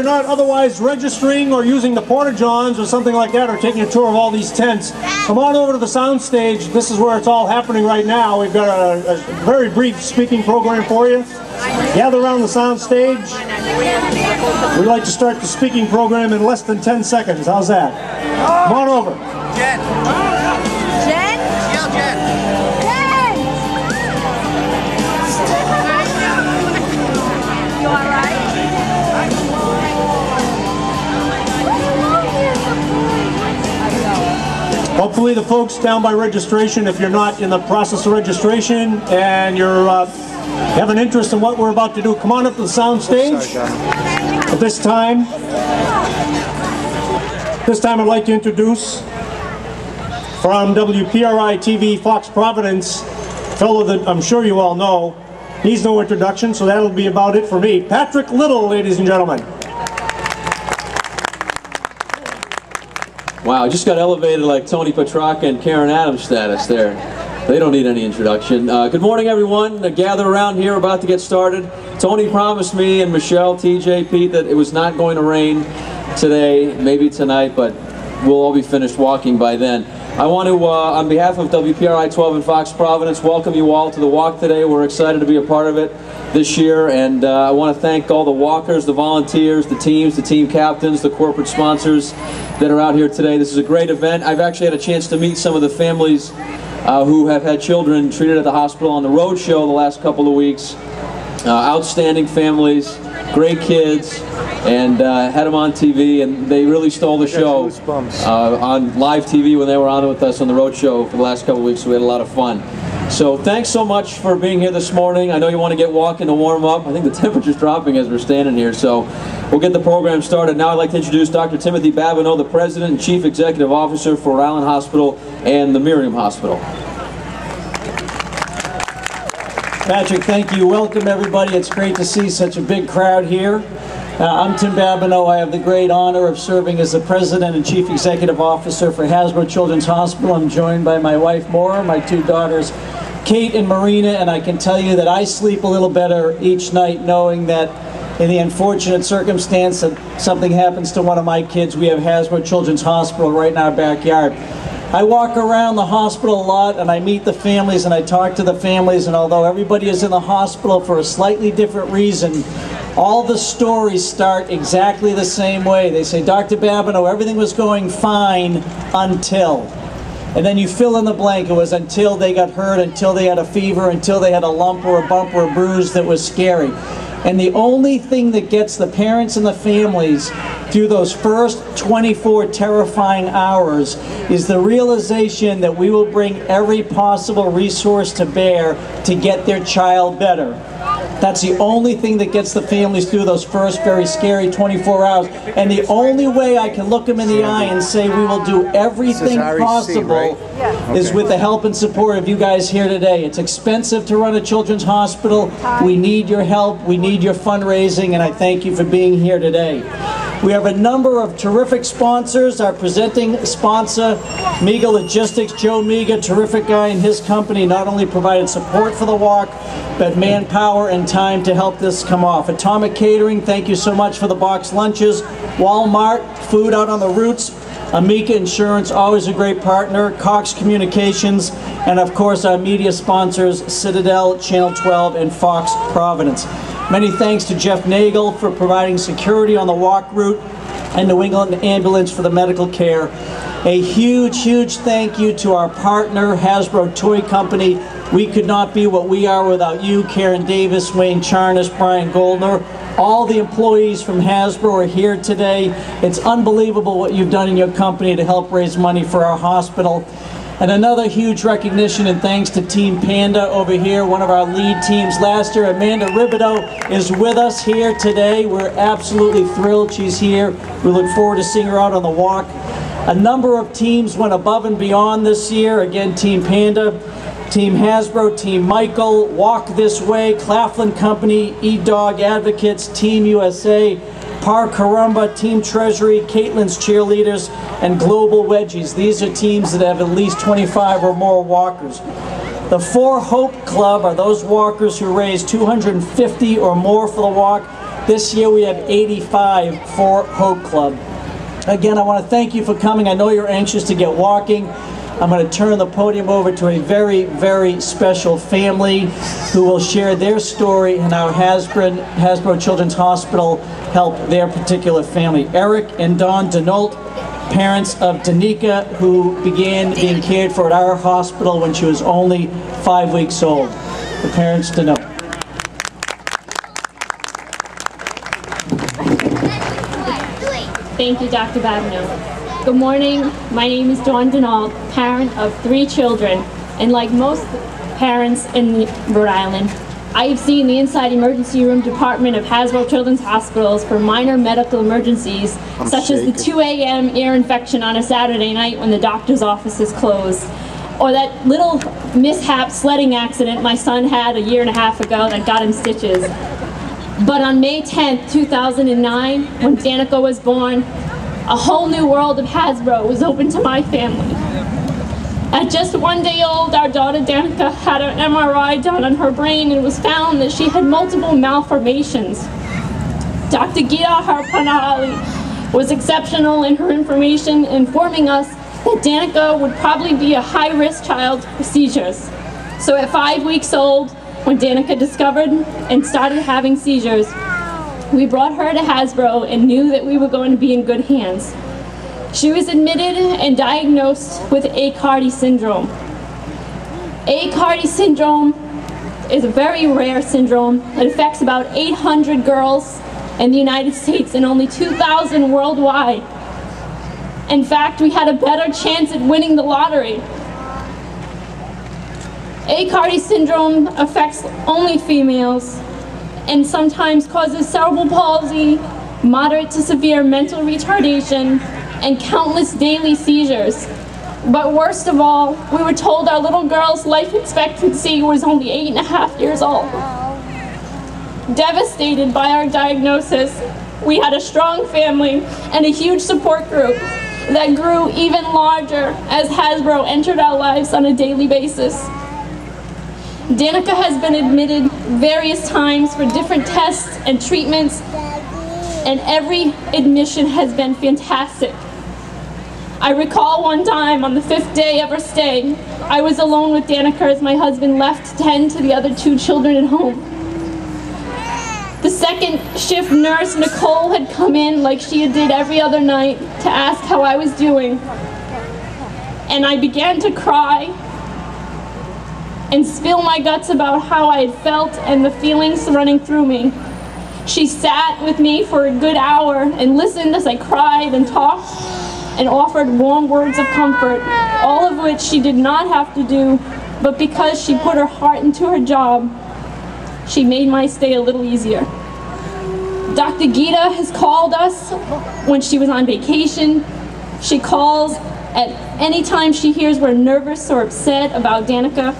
you're not otherwise registering or using the porta-johns or something like that, or taking a tour of all these tents, come on over to the sound stage. This is where it's all happening right now. We've got a very brief speaking program for you. Gather around the sound stage. We'd like to start the speaking program in less than 10 seconds. How's that? Come on over. Jen. Jen? Yell Jen. Jen! You all right? Hopefully the folks down by registration, if you're not in the process of registration and you're have an interest in what we're about to do, come on up to the sound stage. At this time I'd like to introduce from WPRI TV Fox Providence, a fellow that I'm sure you all know. Needs no introduction, so that'll be about it for me. Patrick Little, ladies and gentlemen. Wow, just got elevated like Tony Petrarca and Karen Adams status there. They don't need any introduction. Good morning, everyone. Gather around here, about to get started. Tony promised me and Michelle, TJ, Pete, that it was not going to rain today, maybe tonight, but we'll all be finished walking by then. I want to, on behalf of WPRI 12 and Fox Providence, welcome you all to the walk today. We're excited to be a part of it this year, and I want to thank all the walkers, the volunteers, the teams, the team captains, the corporate sponsors that are out here today. This is a great event. I've actually had a chance to meet some of the families who have had children treated at the hospital on the road show the last couple of weeks. Outstanding families, great kids, and had them on TV, and they really stole the show on live TV when they were on with us on the road show for the last couple of weeks. So we had a lot of fun. So thanks so much for being here this morning. I know you want to get walking to warm up. I think the temperature's dropping as we're standing here, so we'll get the program started. Now I'd like to introduce Dr. Timothy Babineau, the President and Chief Executive Officer for Rhode Island Hospital and the Miriam Hospital. Patrick, thank you. Welcome, everybody. It's great to see such a big crowd here. I'm Tim Babineau. I have the great honor of serving as the President and Chief Executive Officer for Hasbro Children's Hospital. I'm joined by my wife, Maura, my two daughters, Kate and Marina, and I can tell you that I sleep a little better each night knowing that in the unfortunate circumstance that something happens to one of my kids, we have Hasbro Children's Hospital right in our backyard. I walk around the hospital a lot and I meet the families and I talk to the families, and although everybody is in the hospital for a slightly different reason, all the stories start exactly the same way. They say, Dr. Babineau, everything was going fine until. And then you fill in the blank. It was until they got hurt, until they had a fever, until they had a lump or a bump or a bruise that was scary. And the only thing that gets the parents and the families through those first 24 terrifying hours is the realization that we will bring every possible resource to bear to get their child better. That's the only thing that gets the families through those first very scary 24 hours. And the only way I can look them in the eye and say we will do everything possible is with the help and support of you guys here today. It's expensive to run a children's hospital. We need your help. We need your fundraising, and I thank you for being here today. We have a number of terrific sponsors. Our presenting sponsor, Miga Logistics, Joe Miga, terrific guy, and his company not only provided support for the walk, but manpower and time to help this come off. Atomic Catering, thank you so much for the box lunches. Walmart, food out on the routes. Amica Insurance, always a great partner. Cox Communications, and of course our media sponsors, Citadel, Channel 12, and Fox Providence. Many thanks to Jeff Nagel for providing security on the walk route, and New England Ambulance for the medical care. A huge, huge thank you to our partner, Hasbro Toy Company. We could not be what we are without you, Karen Davis, Wayne Charnas, Brian Goldner. All the employees from Hasbro are here today. It's unbelievable what you've done in your company to help raise money for our hospital. And another huge recognition and thanks to Team Panda over here, one of our lead teams last year. Amanda Ribideau is with us here today. We're absolutely thrilled she's here. We look forward to seeing her out on the walk. A number of teams went above and beyond this year. Again, Team Panda, Team Hasbro, Team Michael, Walk This Way, Claflin Company, E-Dog Advocates, Team USA, Par Carumba, Team Treasury, Caitlin's Cheerleaders, and Global Wedgies. These are teams that have at least 25 or more walkers. The Four Hope Club are those walkers who raise $250 or more for the walk. This year we have 85 for Hope Club. Again, I want to thank you for coming. I know you're anxious to get walking. I'm going to turn the podium over to a very, very special family who will share their story and how Hasbro Children's Hospital helped their particular family. Eric and Dawn Deneault, parents of Danica, who began being cared for at our hospital when she was only 5 weeks old. The parents Deneault. Thank you, Dr. Babineau. Good morning. My name is Dawn Deneault, parent of 3 children, and like most parents in Rhode Island, I have seen the inside emergency room department of Hasbro Children's Hospitals for minor medical emergencies, such as the 2 a.m. ear infection on a Saturday night when the doctor's office is closed, or that little mishap sledding accident my son had a year and a half ago that got him stitches. But on May 10th, 2009, when Danica was born, a whole new world of Hasbro was open to my family. At just 1 day old, our daughter Danica had an MRI done on her brain and it was found that she had multiple malformations. Dr. Gita Harpanahali was exceptional in her information, informing us that Danica would probably be a high-risk child for seizures. So at 5 weeks old, when Danica discovered and started having seizures, we brought her to Hasbro and knew that we were going to be in good hands. She was admitted and diagnosed with Aicardi syndrome. Aicardi syndrome is a very rare syndrome. It affects about 800 girls in the United States and only 2,000 worldwide. In fact, we had a better chance at winning the lottery. Aicardi syndrome affects only females and sometimes causes cerebral palsy, moderate to severe mental retardation, and countless daily seizures. But worst of all, we were told our little girl's life expectancy was only 8.5 years old. Devastated by our diagnosis, we had a strong family and a huge support group that grew even larger as Hasbro entered our lives on a daily basis. Danica has been admitted various times for different tests and treatments, and every admission has been fantastic. I recall one time on the 5th day of her stay, I was alone with Danica as my husband left to tend to the other 2 children at home. The second shift nurse, Nicole, had come in like she did every other night to ask how I was doing. And I began to cry and spill my guts about how I had felt and the feelings running through me. She sat with me for a good hour and listened as I cried and talked and offered warm words of comfort, all of which she did not have to do, but because she put her heart into her job, she made my stay a little easier. Dr. Gita has called us when she was on vacation. She calls at any time she hears we're nervous or upset about Danica.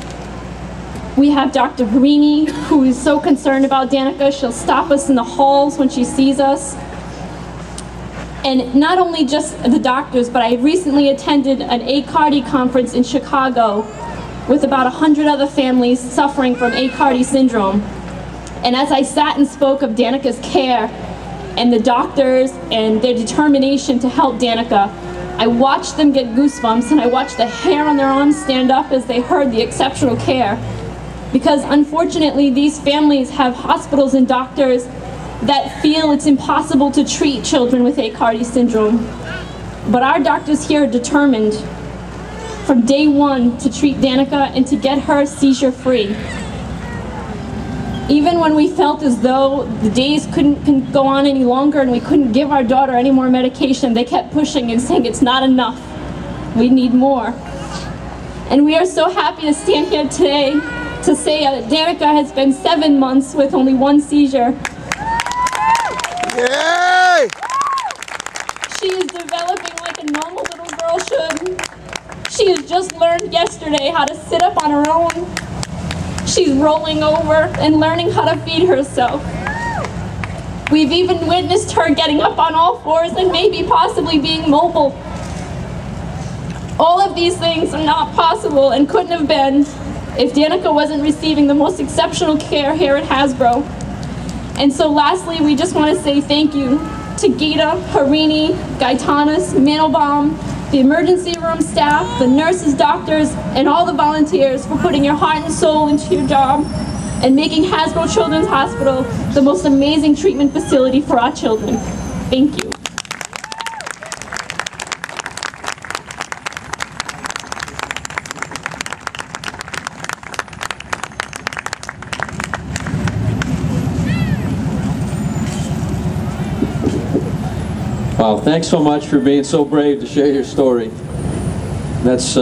We have Dr. Perini, who is so concerned about Danica, she'll stop us in the halls when she sees us. And not only just the doctors, but I recently attended an Aicardi conference in Chicago with about 100 other families suffering from Aicardi syndrome. And as I sat and spoke of Danica's care and the doctors and their determination to help Danica, I watched them get goosebumps and I watched the hair on their arms stand up as they heard the exceptional care. Because unfortunately, these families have hospitals and doctors that feel it's impossible to treat children with Aicardi syndrome. But our doctors here are determined from day one to treat Danica and to get her seizure-free. Even when we felt as though the days couldn't go on any longer and we couldn't give our daughter any more medication, they kept pushing and saying it's not enough. We need more. And we are so happy to stand here today to say that Danica has been 7 months with only 1 seizure. Yay! She is developing like a normal little girl should. She has just learned yesterday how to sit up on her own. She's rolling over and learning how to feed herself. We've even witnessed her getting up on all 4s and maybe possibly being mobile. All of these things are not possible and couldn't have been if Danica wasn't receiving the most exceptional care here at Hasbro. And so lastly, we just want to say thank you to Gita, Harini, Gaetanis, Mandelbaum, the emergency room staff, the nurses, doctors, and all the volunteers for putting your heart and soul into your job and making Hasbro Children's Hospital the most amazing treatment facility for our children. Thank you. Wow, thanks so much for being so brave to share your story. That's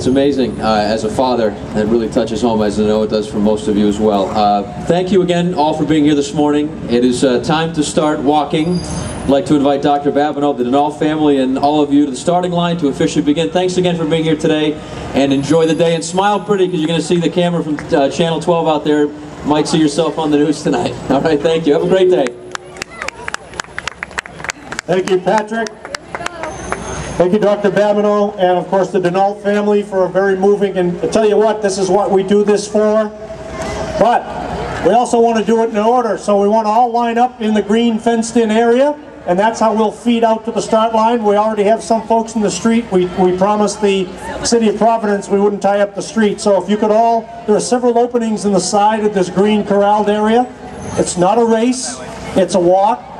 amazing. As a father, it really touches home, as I know it does for most of you as well. Thank you again all for being here this morning. It is time to start walking. I'd like to invite Dr. Babineau, the Deneault family, and all of you to the starting line to officially begin. Thanks again for being here today, and enjoy the day. And smile pretty, because you're going to see the camera from Channel 12 out there. Might see yourself on the news tonight. All right, thank you. Have a great day. Thank you, Patrick. Thank you, Dr. Babineau, and of course the Deneault family for a very moving, and I tell you what, this is what we do this for. But we also want to do it in order, so we want to all line up in the green fenced-in area, and that's how we'll feed out to the start line. We already have some folks in the street. We promised the city of Providence we wouldn't tie up the street, so if you could all, there are several openings in the side of this green corralled area. It's not a race, it's a walk.